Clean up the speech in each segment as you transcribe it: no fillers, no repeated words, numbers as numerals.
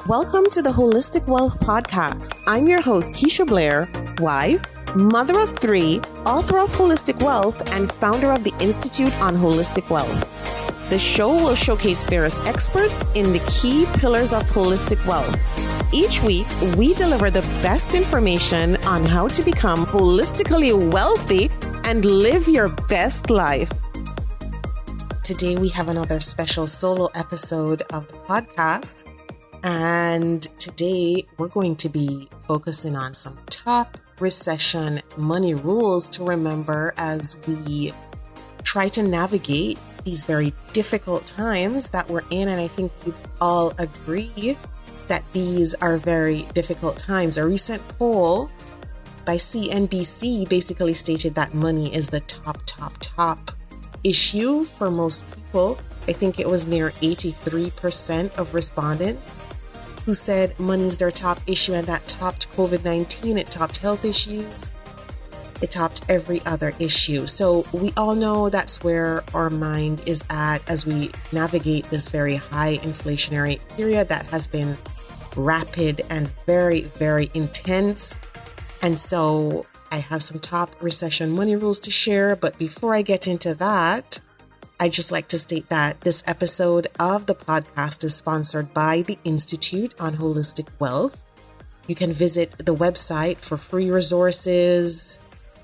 Welcome to the Holistic Wealth Podcast. I'm your host, Keisha Blair, wife, mother of 3, author of Holistic Wealth, and founder of the Institute on Holistic Wealth. The show will showcase various experts in the key pillars of holistic wealth. Each week, we deliver the best information on how to become holistically wealthy and live your best life. Today, we have another special solo episode of the podcast. And today, we're going to be focusing on some top recession money rules to remember as we try to navigate these very difficult times that we're in. And I think we all agree that these are very difficult times. A recent poll by CNBC basically stated that money is the top issue for most people. I think it was near 83% of respondents who said money's their top issue, and that topped COVID-19, it topped health issues, it topped every other issue. So we all know that's where our mind is at as we navigate this very high inflationary period that has been rapid and very, very intense. And so I have some top recession money rules to share. But before I get into that, I'd just like to state that this episode of the podcast is sponsored by the Institute on Holistic Wealth. You can visit the website for free resources.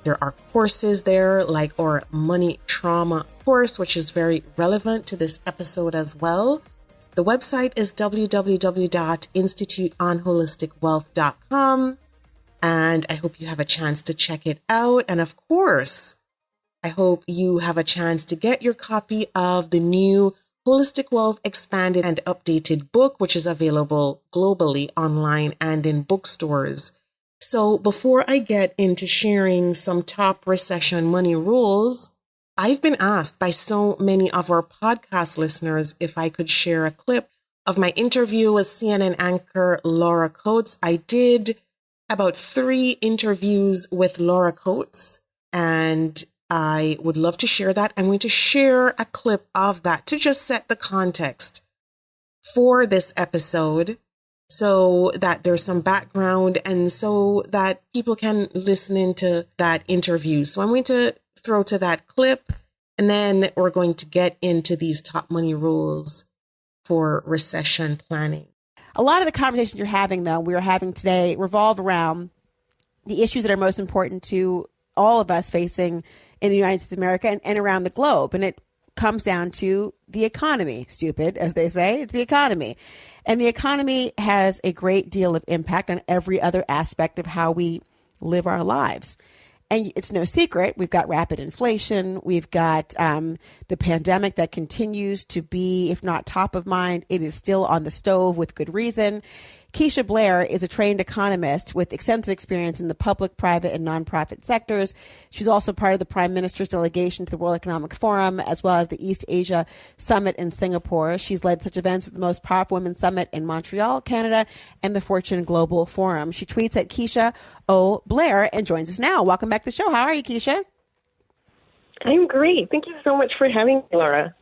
There are courses there like our money trauma course, which is very relevant to this episode as well. The website is www.instituteonholisticwealth.com. And I hope you have a chance to check it out. And of course, I hope you have a chance to get your copy of the new Holistic Wealth Expanded and Updated book, which is available globally online and in bookstores. So before I get into sharing some top recession money rules, I've been asked by so many of our podcast listeners if I could share a clip of my interview with CNN anchor Laura Coates. I did about 3 interviews with Laura Coates, and I would love to share that. I'm going to share a clip of that to just set the context for this episode so that there's some background and so that people can listen into that interview. So I'm going to throw to that clip, and then we're going to get into these top money rules for recession planning. A lot of the conversations you're having, though, we're having today revolve around the issues that are most important to all of us facing in the United States of America and around the globe. And it comes down to the economy, stupid, as they say. It's the economy. And the economy has a great deal of impact on every other aspect of how we live our lives. And it's no secret, we've got rapid inflation. We've got the pandemic that continues to be, if not top of mind, it is still on the stove with good reason. Keisha Blair is a trained economist with extensive experience in the public, private, and nonprofit sectors. She's also part of the Prime Minister's delegation to the World Economic Forum, as well as the East Asia Summit in Singapore. She's led such events as the Most Powerful Women Summit in Montreal, Canada, and the Fortune Global Forum. She tweets at Keisha O. Blair and joins us now. Welcome back to the show. How are you, Keisha? I'm great. Thank you so much for having me, Laura.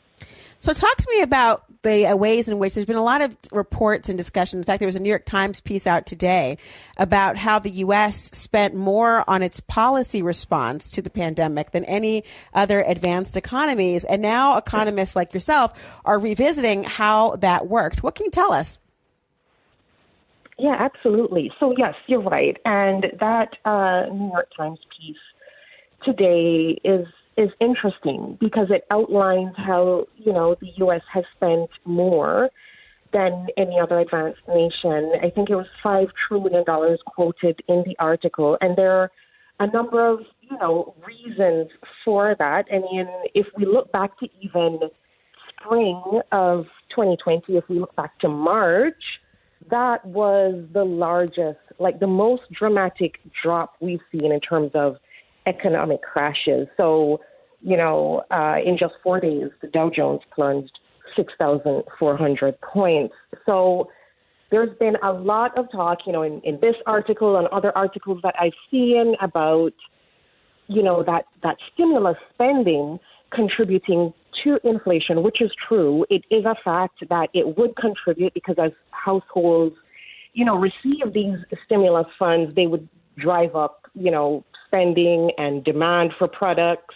So talk to me about the ways in which there's been a lot of reports and discussion. In fact, there was a New York Times piece out today about how the U.S. spent more on its policy response to the pandemic than any other advanced economies. And now economists like yourself are revisiting how that worked. What can you tell us? Yeah, absolutely. So, yes, you're right. And that New York Times piece today is interesting because it outlines how, the U.S. has spent more than any other advanced nation. I think it was $5 trillion quoted in the article. And there are a number of, reasons for that. I mean, if we look back to even spring of 2020, if we look back to March, that was the largest, the most dramatic drop we've seen in terms of economic crashes. So, in just 4 days, the Dow Jones plunged 6,400 points. So there's been a lot of talk, in this article and other articles that I've seen about, that stimulus spending contributing to inflation, which is true. It is a fact that it would contribute because as households receive these stimulus funds, they would drive up, spending and demand for products.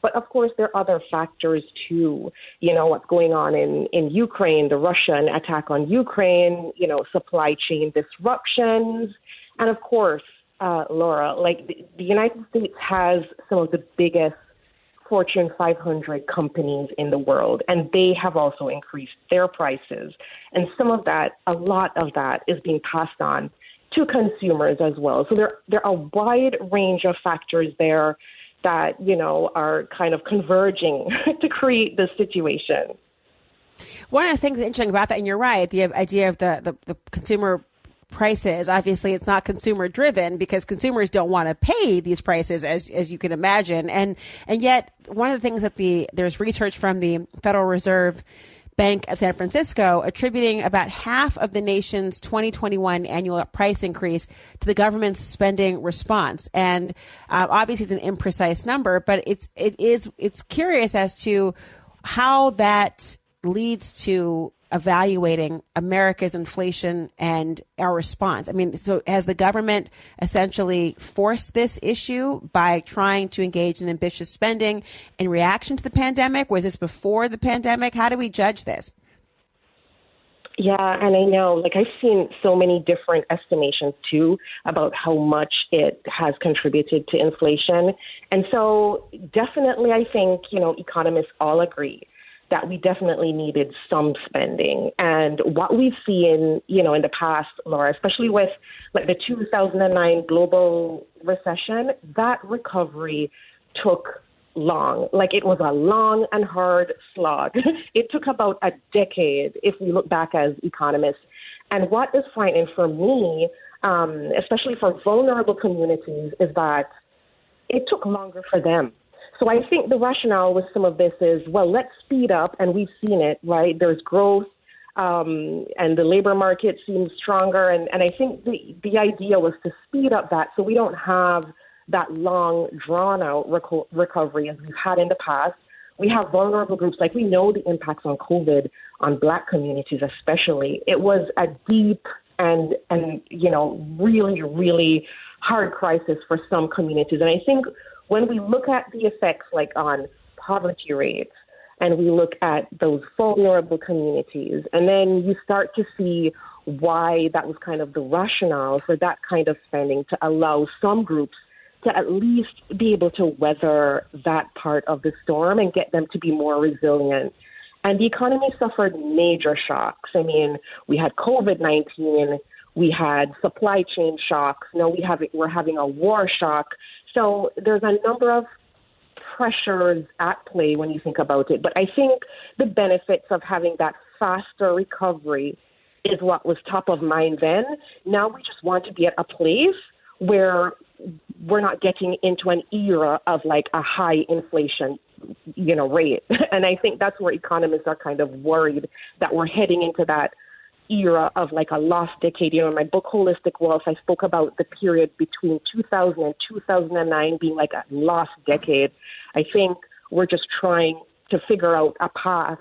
But of course, there are other factors too. What's going on in Ukraine, the Russian attack on Ukraine, supply chain disruptions. And of course, Laura, like the United States has some of the biggest Fortune 500 companies in the world, and they have also increased their prices. And a lot of that is being passed on to consumers as well. So there are a wide range of factors there that, are kind of converging to create this situation. One of the things that's interesting about that, and you're right, the idea of the consumer prices, obviously it's not consumer driven because consumers don't want to pay these prices as you can imagine. And yet one of the things that there's research from the Federal Reserve Bank of San Francisco attributing about half of the nation's 2021 annual price increase to the government's spending response. And obviously it's an imprecise number, but it's curious as to how that leads to evaluating America's inflation and our response. I mean, so has the government essentially forced this issue by trying to engage in ambitious spending in reaction to the pandemic? Was this before the pandemic? How do we judge this? Yeah, and I know, I've seen so many different estimations too about how much it has contributed to inflation. And so definitely I think, economists all agree that we definitely needed some spending. And what we've seen, in the past, Laura, especially with the 2009 global recession, that recovery took long. It was a long and hard slog. It took about a decade if we look back as economists. And what is frightening for me, especially for vulnerable communities, is that it took longer for them. So I think the rationale with some of this is, well, let's speed up, and we've seen it, right? There's growth, and the labor market seems stronger, and I think the idea was to speed up that so we don't have that long, drawn-out recovery as we've had in the past. We have vulnerable groups, we know the impacts on COVID on Black communities especially. It was a deep and really, really hard crisis for some communities, and I think when we look at the effects on poverty rates and we look at those vulnerable communities, and then you start to see why that was kind of the rationale for that kind of spending to allow some groups to at least be able to weather that part of the storm and get them to be more resilient. And the economy suffered major shocks. I mean, we had COVID-19, we had supply chain shocks. Now we're having a war shock. So there's a number of pressures at play when you think about it. But I think the benefits of having that faster recovery is what was top of mind then. Now we just want to be at a place where we're not getting into an era of a high inflation, rate. And I think that's where economists are kind of worried that we're heading into that era of a lost decade. In my book, Holistic Wealth, I spoke about the period between 2000 and 2009 being a lost decade. I think we're just trying to figure out a path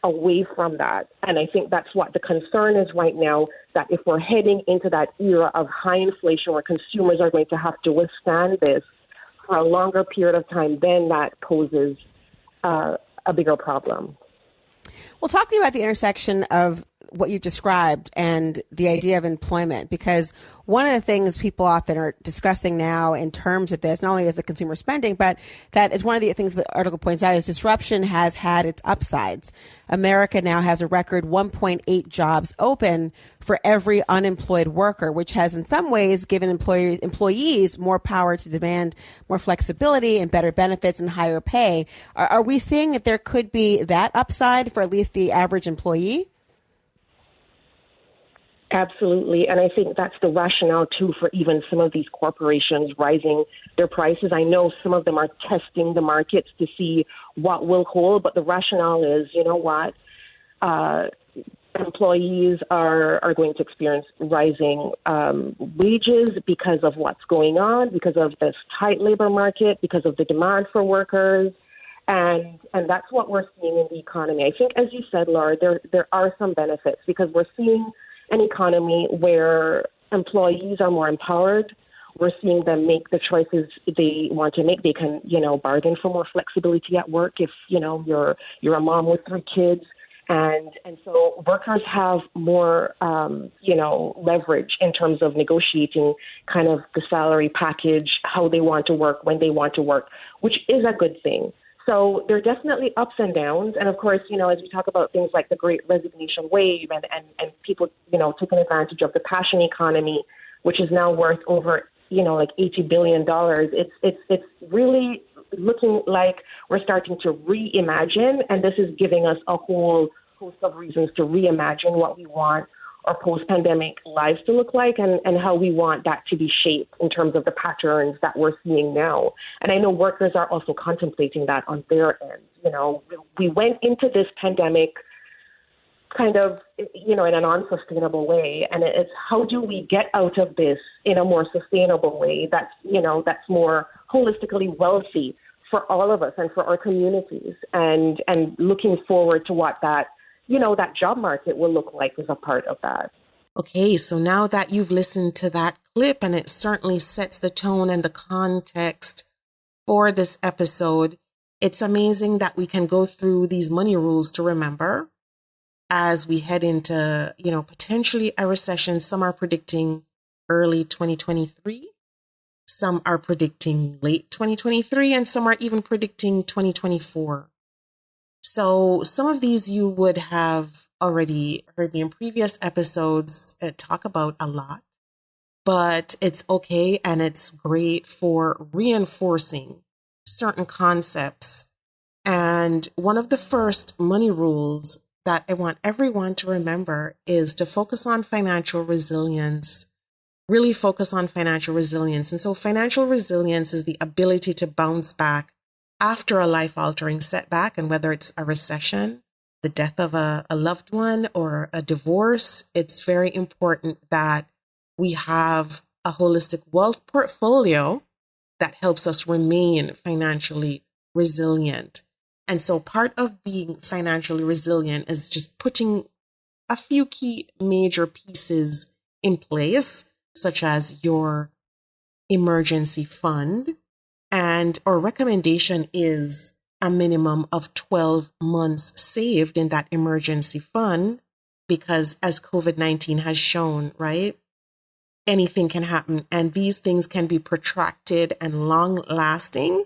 away from that. And I think that's what the concern is right now, that if we're heading into that era of high inflation where consumers are going to have to withstand this for a longer period of time, then that poses a bigger problem. Well, talk to me about the intersection of what you've described and the idea of employment, because one of the things people often are discussing now in terms of this, not only is the consumer spending, but that is one of the things the article points out is disruption has had its upsides. America now has a record 1.8 jobs open for every unemployed worker, which has in some ways given employees more power to demand more flexibility and better benefits and higher pay. Are we seeing that there could be that upside for at least the average employee? Absolutely. And I think that's the rationale, too, for even some of these corporations rising their prices. I know some of them are testing the markets to see what will hold, but the rationale is, employees are going to experience rising wages because of what's going on, because of this tight labor market, because of the demand for workers. And that's what we're seeing in the economy. I think, as you said, Laura, there are some benefits because we're seeing an economy where employees are more empowered. We're seeing them make the choices they want to make. They can, bargain for more flexibility at work if, you're a mom with 3 kids. And so workers have more, leverage in terms of negotiating kind of the salary package, how they want to work, when they want to work, which is a good thing. So there are definitely ups and downs. And of course, as we talk about things like the Great Resignation wave and people, taking advantage of the passion economy, which is now worth over, like $80 billion, it's really looking like we're starting to reimagine, and this is giving us a whole host of reasons to reimagine what we want our post-pandemic lives to look like and how we want that to be shaped in terms of the patterns that we're seeing now. And I know workers are also contemplating that on their end. We went into this pandemic kind of, in an unsustainable way. And it's how do we get out of this in a more sustainable way that's more holistically wealthy for all of us and for our communities, and looking forward to what that job market will look like as a part of that. Okay, so now that you've listened to that clip, and it certainly sets the tone and the context for this episode, it's amazing that we can go through these money rules to remember as we head into, potentially a recession. Some are predicting early 2023. Some are predicting late 2023, and some are even predicting 2024. So some of these you would have already heard me in previous episodes talk about a lot, but it's okay and it's great for reinforcing certain concepts. And one of the first money rules that I want everyone to remember is to focus on financial resilience. Really focus on financial resilience. And so financial resilience is the ability to bounce back after a life-altering setback, and whether it's a recession, the death of a loved one, or a divorce, it's very important that we have a holistic wealth portfolio that helps us remain financially resilient. And so part of being financially resilient is just putting a few key major pieces in place, such as your emergency fund. And our recommendation is a minimum of 12 months saved in that emergency fund, because as COVID-19 has shown, right, anything can happen, and these things can be protracted and long lasting.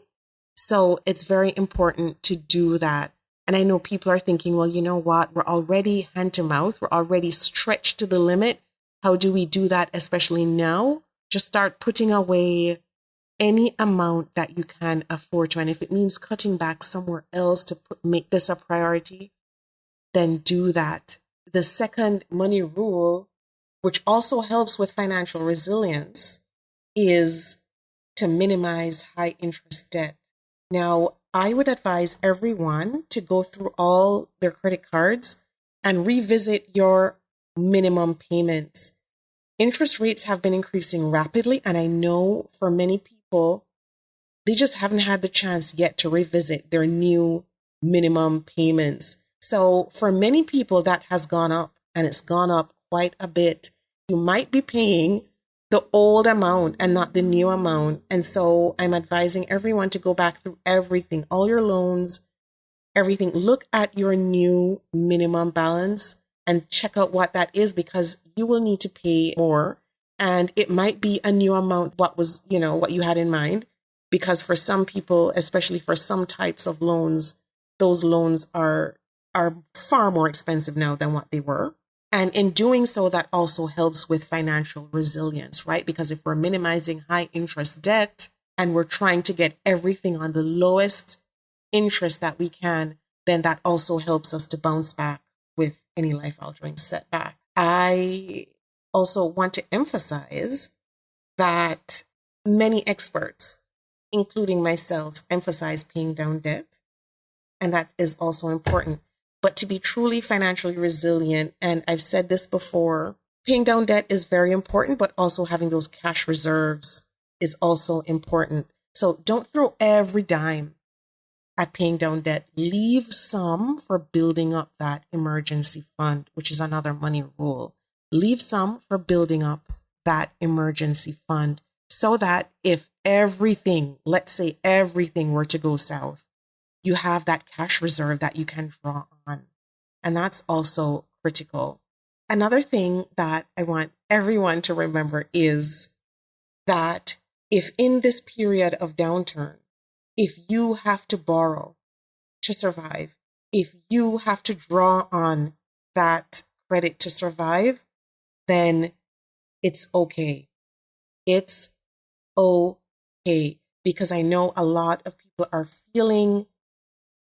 So it's very important to do that. And I know people are thinking, well, you know what? We're already hand to mouth. We're already stretched to the limit. How do we do that, especially now? Just start putting away any amount that you can afford to. And if it means cutting back somewhere else to make this a priority, then do that. The second money rule, which also helps with financial resilience, is to minimize high interest debt. Now, I would advise everyone to go through all their credit cards and revisit your minimum payments. Interest rates have been increasing rapidly, and I know for many people, they just haven't had the chance yet to revisit their new minimum payments. So for many people, that has gone up, and it's gone up quite a bit. You might be paying the old amount and not the new amount. And so I'm advising everyone to go back through everything, all your loans, everything. Look at your new minimum balance and check out what that is, because you will need to pay more. And it might be a new amount, what was, what you had in mind. Because for some people, especially for some types of loans, those loans are far more expensive now than what they were. And in doing so, that also helps with financial resilience, right? Because if we're minimizing high interest debt and we're trying to get everything on the lowest interest that we can, then that also helps us to bounce back with any life-altering setback. I also want to emphasize that many experts, including myself, emphasize paying down debt. And that is also important. But to be truly financially resilient, and I've said this before, paying down debt is very important, but also having those cash reserves is also important. So don't throw every dime at paying down debt. Leave some for building up that emergency fund, which is another money rule. leave some for building up that emergency fund so that if everything, let's say everything were to go south, you have that cash reserve that you can draw on. And that's also critical. Another thing that I want everyone to remember is that if in this period of downturn, if you have to borrow to survive, if you have to draw on that credit to survive, then it's okay. It's okay. Because I know a lot of people are feeling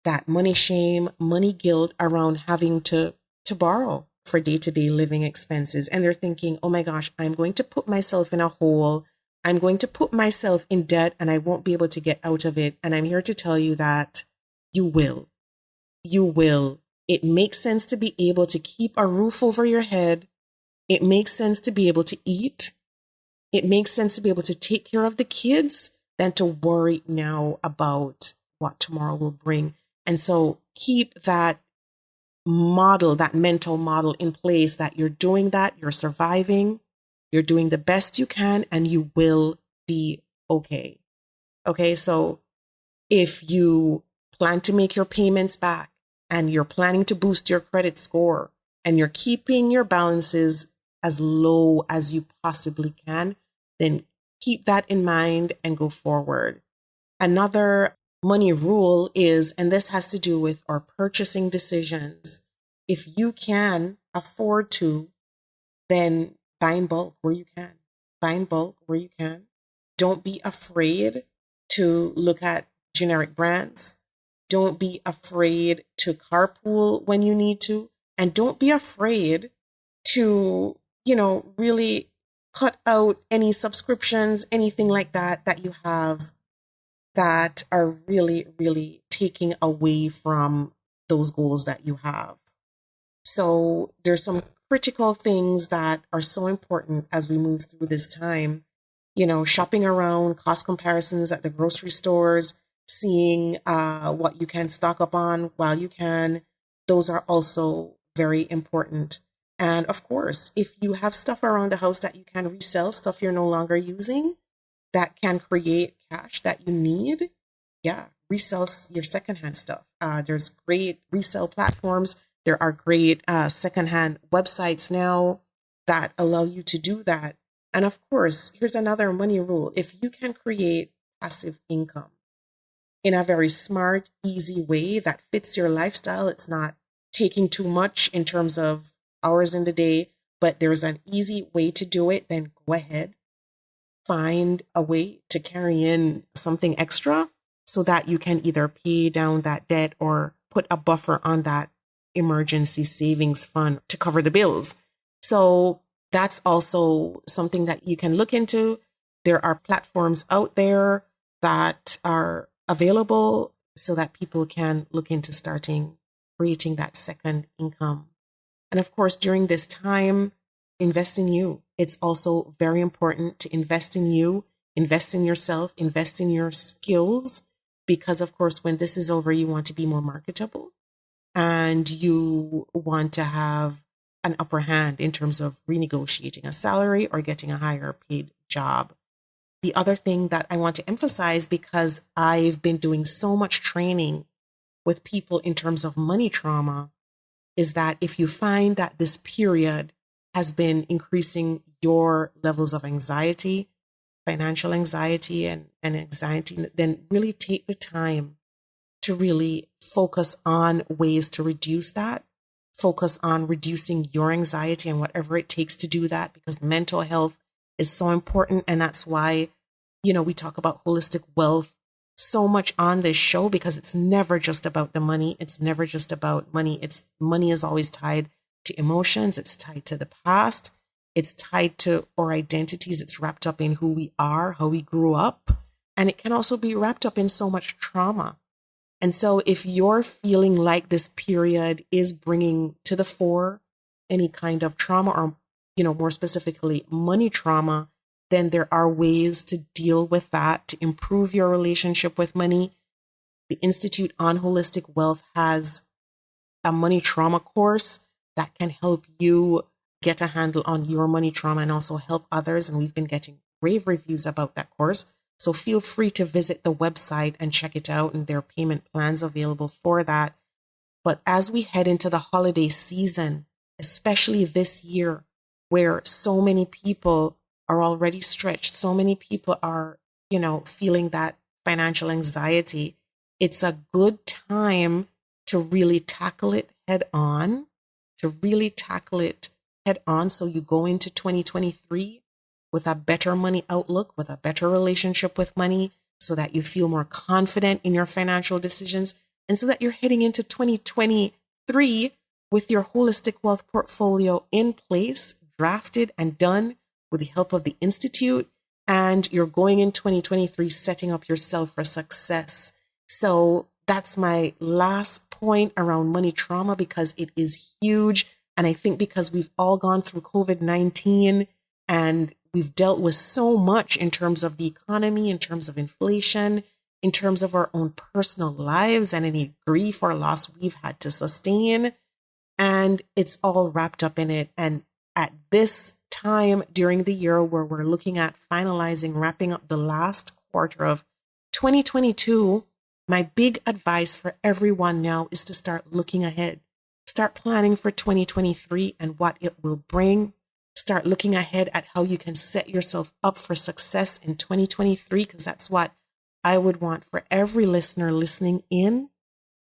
that money shame, money guilt around having to borrow for day-to-day living expenses. And they're thinking, oh my gosh, I'm going to put myself in a hole. I'm going to put myself in debt and I won't be able to get out of it. And I'm here to tell you that you will. You will. It makes sense to be able to keep a roof over your head. It makes sense to be able to eat. It makes sense to be able to take care of the kids than to worry now about what tomorrow will bring. And so keep that model, that mental model in place that you're doing that, you're surviving, you're doing the best you can, and you will be okay. Okay, so if you plan to make your payments back and you're planning to boost your credit score and you're keeping your balances as low as you possibly can, then keep that in mind and go forward. Another money rule is, and this has to do with our purchasing decisions. If you can afford to, then buy in bulk where you can. Buy in bulk where you can. Don't be afraid to look at generic brands. Don't be afraid to carpool when you need to. And don't be afraid to, really cut out any subscriptions, anything like that you have that are really, really taking away from those goals that you have. So there's some critical things that are so important as we move through this time. Shopping around, cost comparisons at the grocery stores, seeing what you can stock up on while you can. Those are also very important. And of course, if you have stuff around the house that you can resell, stuff you're no longer using, that can create cash that you need, resell your secondhand stuff. There's great resale platforms. There are great secondhand websites now that allow you to do that. And of course, here's another money rule. If you can create passive income in a very smart, easy way that fits your lifestyle, it's not taking too much in terms of hours in the day, but there's an easy way to do it, then go ahead. Find a way to carry in something extra so that you can either pay down that debt or put a buffer on that emergency savings fund to cover the bills. So that's also something that you can look into. There are platforms out there that are available so that people can look into creating that second income. And of course, during this time, invest in you. It's also very important to invest in you, invest in yourself, invest in your skills, because of course, when this is over, you want to be more marketable and you want to have an upper hand in terms of renegotiating a salary or getting a higher paid job. The other thing that I want to emphasize, because I've been doing so much training with people in terms of money trauma, is that if you find that this period has been increasing your levels of anxiety, financial anxiety and anxiety, then really take the time to really focus on ways to reduce that. Focus on reducing your anxiety and whatever it takes to do that, because mental health is so important. And that's why, we talk about holistic wealth so much on this show, because it's never just about the money. It's never just about money. Money is always tied to emotions. It's tied to the past. It's tied to our identities. It's wrapped up in who we are, how we grew up. And it can also be wrapped up in so much trauma. And so if you're feeling like this period is bringing to the fore any kind of trauma or, more specifically money trauma, then there are ways to deal with that, to improve your relationship with money. The Institute on Holistic Wealth has a money trauma course that can help you get a handle on your money trauma and also help others. And we've been getting rave reviews about that course. So feel free to visit the website and check it out, and there are payment plans available for that. But as we head into the holiday season, especially this year, where so many people are already stretched, so many people are, feeling that financial anxiety, it's a good time to really tackle it head on, so you go into 2023 with a better money outlook, with a better relationship with money, so that you feel more confident in your financial decisions, and so that you're heading into 2023 with your holistic wealth portfolio in place, drafted and done with the help of the Institute, and you're going in 2023 setting up yourself for success. So that's my last point around money trauma, because it is huge. And I think because we've all gone through COVID-19 and we've dealt with so much in terms of the economy, in terms of inflation, in terms of our own personal lives and any grief or loss we've had to sustain. And it's all wrapped up in it. And at this time during the year where we're looking at wrapping up the last quarter of 2022, my big advice for everyone now is to start looking ahead. Start planning for 2023 and what it will bring. Start looking ahead at how you can set yourself up for success in 2023, because that's what I would want for every listener listening in.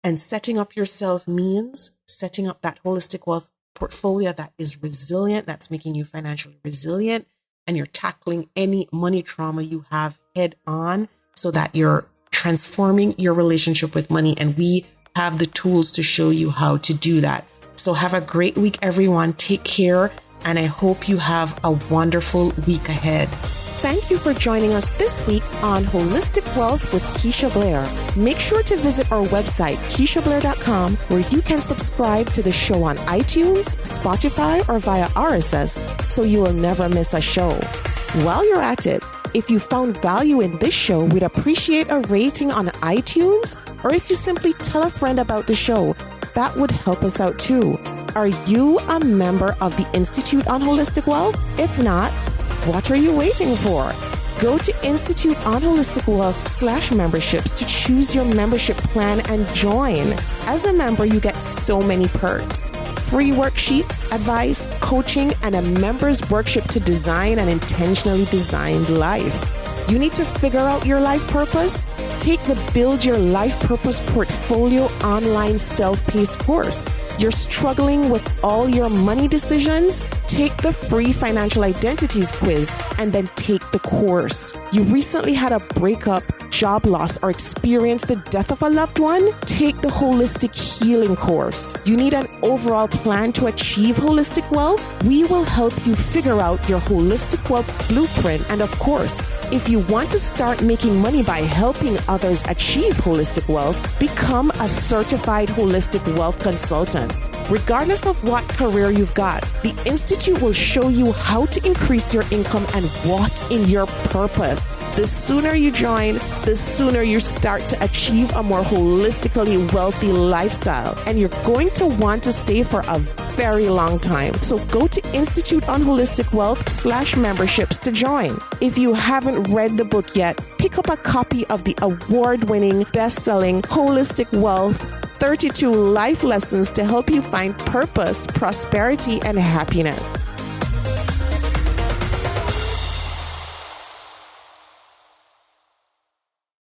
And setting up yourself means setting up that holistic wealth portfolio that is resilient, that's making you financially resilient, and you're tackling any money trauma you have head on, so that you're transforming your relationship with money. And we have the tools to show you how to do that. So have a great week, everyone. Take care. And I hope you have a wonderful week ahead. Thank you for joining us this week on Holistic Wealth with Keisha Blair. Make sure to visit our website, KeishaBlair.com, where you can subscribe to the show on iTunes, Spotify, or via RSS, so you will never miss a show. While you're at it, if you found value in this show, we'd appreciate a rating on iTunes, or if you simply tell a friend about the show, that would help us out too. Are you a member of the Institute on Holistic Wealth? If not, what are you waiting for? Go to Institute on Holistic Wealth /memberships to choose your membership plan and join. As a member, you get so many perks. Free worksheets, advice, coaching, and a member's workshop to design an intentionally designed life. You need to figure out your life purpose? Take the Build Your Life Purpose Portfolio online self-paced course. You're struggling with all your money decisions? Take the free financial identities quiz and then take the course. You recently had a breakup, job loss, or experienced the death of a loved one? Take the Holistic Healing course. You need an overall plan to achieve holistic wealth? We will help you figure out your holistic wealth blueprint. And of course, if you want to start making money by helping others achieve holistic wealth, become a certified holistic wealth consultant. Regardless of what career you've got, the Institute will show you how to increase your income and walk in your purpose. The sooner you join, the sooner you start to achieve a more holistically wealthy lifestyle. And you're going to want to stay for a very long time. So go to Institute on Holistic Wealth /memberships to join. If you haven't read the book yet, pick up a copy of the award-winning, best-selling Holistic Wealth 32 Life Lessons to help you find purpose, prosperity, and happiness.